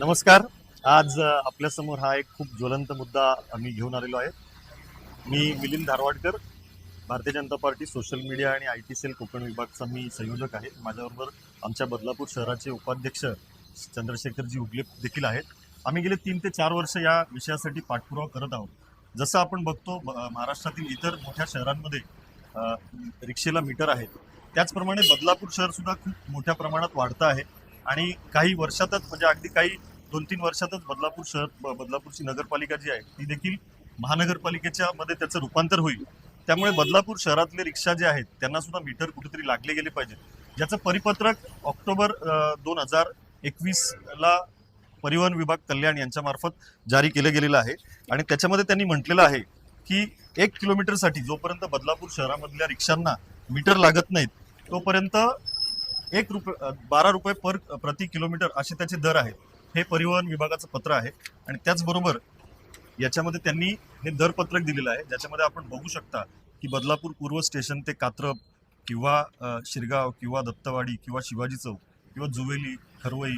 नमस्कार. आज आपल्यासमोर हा एक खूप ज्वलंत मुद्दा आम्ही घेऊन आलेलो आहे. मी Milind Dharwadkar, Bharatiya Janata party social media आणि आय टी सेल कोकण विभागचा मी संयोजक आहे. माझ्याबरोबर आमच्या बदलापूर शहराचे उपाध्यक्ष चंद्रशेखरजी उगले देखील आहेत. आम्ही गेले 3 ते 4 वर्ष या विषयासाठी पाठपुरावा करत आहोत. जसं आपण बघतो महाराष्ट्रातील इतर मोठ्या शहरांमध्ये रिक्षेला मीटर आहेत. त्याचप्रमाणे बदलापूर शहर सुद्धा खूप मोठ्या प्रमाणात वाढतं आहे आणि काही वर्षातच म्हणजे अगदी काही 2-3 वर्षातच बदलापूरची नगरपालिका जी आहे ती देखील महानगरपालिकेच्या मध्ये त्याचं रूपांतर होईल. त्यामुळे बदलापूर शहरातले रिक्षा जे आहेत त्यांना सुद्धा मीटर कुठेतरी लागले गेले पाहिजेत. ज्याचं परिपत्रक ऑक्टोबर 2021 ला परिवहन विभाग कल्याण यांच्यामार्फत जारी केलं गेलेलं आहे आणि त्याच्यामध्ये त्यांनी म्हटलेलं आहे की 1 किलोमीटरसाठी जोपर्यंत बदलापूर शहरामधल्या रिक्षांना मीटर लागत नाहीत तोपर्यंत 12 रुपये प्रति किलोमीटर असे त्याचे दर आहेत. हे परिवहन विभागाचं पत्र आहे आणि त्याचबरोबर याच्यामध्ये त्यांनी हे दरपत्रक दिलेलं आहे, ज्याच्यामध्ये आपण बघू शकता की बदलापूर पूर्व स्टेशन ते कात्रप किंवा शिरगाव किंवा दत्तवाडी किंवा शिवाजी चौक किंवा जुवेली खरवई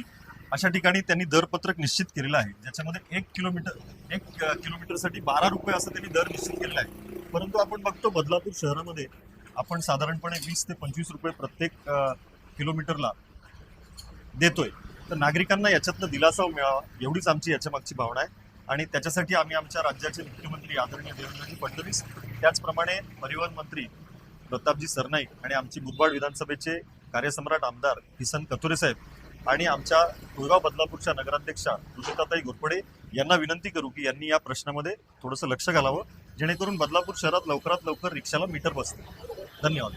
अशा ठिकाणी त्यांनी दरपत्रक निश्चित केलेलं आहे, ज्याच्यामध्ये 1 किलोमीटरसाठी 12 रुपये असं त्यांनी दर निश्चित केलेला आहे. परंतु आपण बघतो बदलापूर शहरामध्ये आपण साधारणपणे 20 ते 25 रुपये प्रत्येक किलोमीटरला देतोय. तर नागरिकांना याच्यातनं दिलासा मिळावा एवढीच आमची याच्या मागची भावना आहे आणि त्याच्यासाठी आम्ही आमच्या राज्याचे मुख्यमंत्री आदरणीय देवेंद्रजी फडणवीस, त्याचप्रमाणे परिवहन मंत्री प्रतापजी सरनाईक आणि आमची मुरबाड विधानसभेचे कार्यसम्राट आमदार किसन कथोरे साहेब आणि आमच्या कुळगाव बदलापूरच्या नगराध्यक्षा ऋतुताताई घोरपडे यांना विनंती करू की यांनी या प्रश्नामध्ये थोडंसं लक्ष घालावं, जेणेकरून बदलापूर शहरात लवकरात लवकर रिक्षाला मीटर बसतील. धन्यवाद.